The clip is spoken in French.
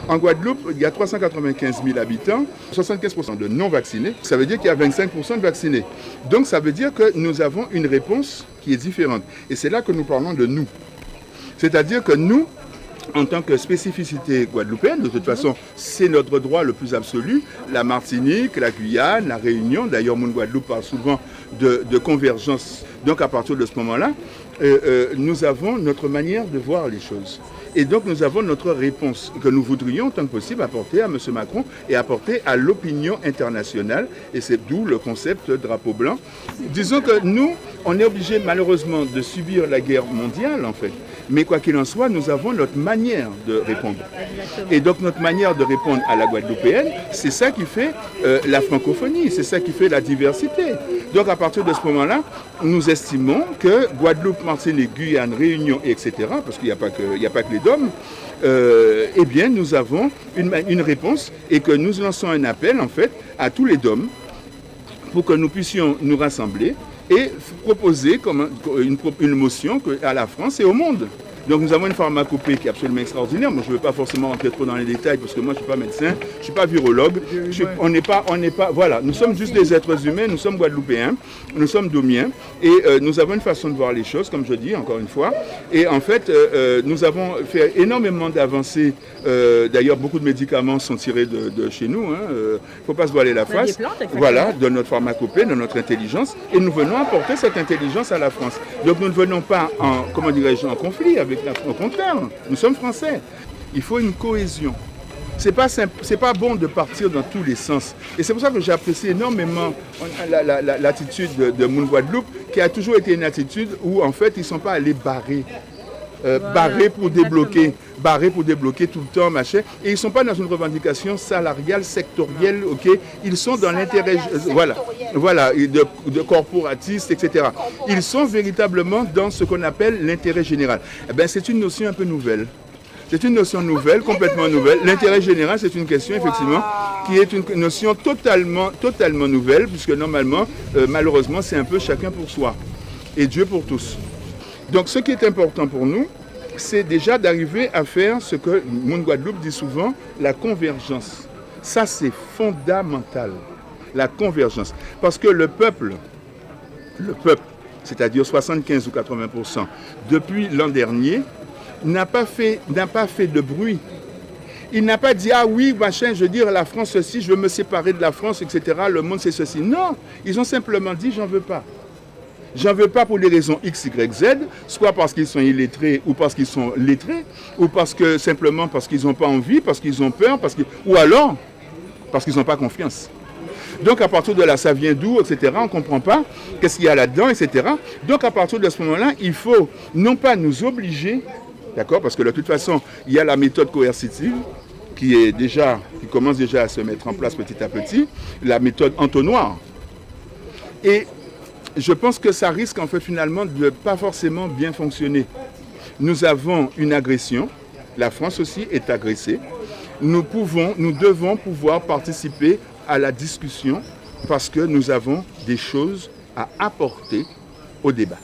En Guadeloupe, il y a 395 000 habitants, 75% de non-vaccinés. Ça veut dire qu'il y a 25% de vaccinés. Donc ça veut dire que nous avons une réponse qui est différente. Et c'est là que nous parlons de nous. C'est-à-dire que nous, en tant que spécificité guadeloupéenne, de toute façon, c'est notre droit le plus absolu. La Martinique, la Guyane, la Réunion, d'ailleurs, Moun Guadeloupe parle souvent de convergence. Donc, à partir de ce moment-là, nous avons notre manière de voir les choses. Et donc, nous avons notre réponse que nous voudrions, autant que possible, apporter à M. Macron et apporter à l'opinion internationale. Et c'est d'où le concept drapeau blanc. Disons que nous, on est obligé, malheureusement, de subir la guerre mondiale, en fait. Mais quoi qu'il en soit, nous avons notre manière de répondre. Et donc, notre manière de répondre à la guadeloupéenne, c'est ça qui fait la francophonie, c'est ça qui fait la diversité. Donc, à partir de ce moment-là, nous estimons que Guadeloupe, Martinique, Guyane, Réunion, etc., parce qu'il n'y a pas que les DOM, eh bien, nous avons une réponse et que nous lançons un appel, en fait, à tous les DOM pour que nous puissions nous rassembler et proposer comme une motion à la France et au monde. Donc nous avons une pharmacopée qui est absolument extraordinaire. Moi, je ne veux pas forcément rentrer trop dans les détails parce que moi, je ne suis pas médecin, je ne suis pas virologue. On n'est pas, voilà, nous sommes juste des êtres humains, nous sommes guadeloupéens, nous sommes domiens et nous avons une façon de voir les choses, comme je dis encore une fois. Et en fait, nous avons fait énormément d'avancées. D'ailleurs, beaucoup de médicaments sont tirés de chez nous. Il ne faut pas se voiler la face. Voilà, de notre pharmacopée, de notre intelligence. Et nous venons apporter cette intelligence à la France. Donc nous ne venons pas en, comment dirais-je, en conflit avec la France. Au contraire, nous sommes français. Il faut une cohésion. C'est pas bon de partir dans tous les sens. Et c'est pour ça que j'apprécie énormément l'attitude de Moun Guadeloupe, qui a toujours été une attitude où en fait ils ne sont pas allés barrer. Barrer pour débloquer tout le temps, machin. Et ils ne sont pas dans une revendication salariale, sectorielle, ok. Ils sont dans l'intérêt, voilà, de corporatistes, etc. Ils sont véritablement dans ce qu'on appelle l'intérêt général. Eh bien, c'est une notion un peu nouvelle. C'est une notion nouvelle, complètement nouvelle. L'intérêt général, c'est une question, effectivement, qui est une notion totalement nouvelle, puisque normalement, malheureusement, c'est un peu chacun pour soi. Et Dieu pour tous. Donc, ce qui est important pour nous, c'est déjà d'arriver à faire ce que Moun Guadeloupe dit souvent, la convergence. Ça, c'est fondamental, la convergence. Parce que le peuple, c'est-à-dire 75 ou 80%, depuis l'an dernier, n'a pas fait de bruit. Il n'a pas dit, ah oui, machin, je veux dire, la France ceci, je veux me séparer de la France, etc., le monde c'est ceci. Non, ils ont simplement dit, j'en veux pas. J'en veux pas pour des raisons X, Y, Z, soit parce qu'ils sont illettrés ou parce qu'ils sont lettrés, ou simplement parce qu'ils n'ont pas envie, parce qu'ils ont peur, ou alors parce qu'ils n'ont pas confiance. Donc à partir de là, ça vient d'où, etc. On ne comprend pas qu'est-ce qu'il y a là-dedans, etc. Donc à partir de ce moment-là, il faut non pas nous obliger, d'accord, parce que de toute façon, il y a la méthode coercitive qui commence déjà à se mettre en place petit à petit, la méthode entonnoir. Et je pense que ça risque en fait finalement de ne pas forcément bien fonctionner. Nous avons une agression, la France aussi est agressée. Nous devons pouvoir participer à la discussion parce que nous avons des choses à apporter au débat.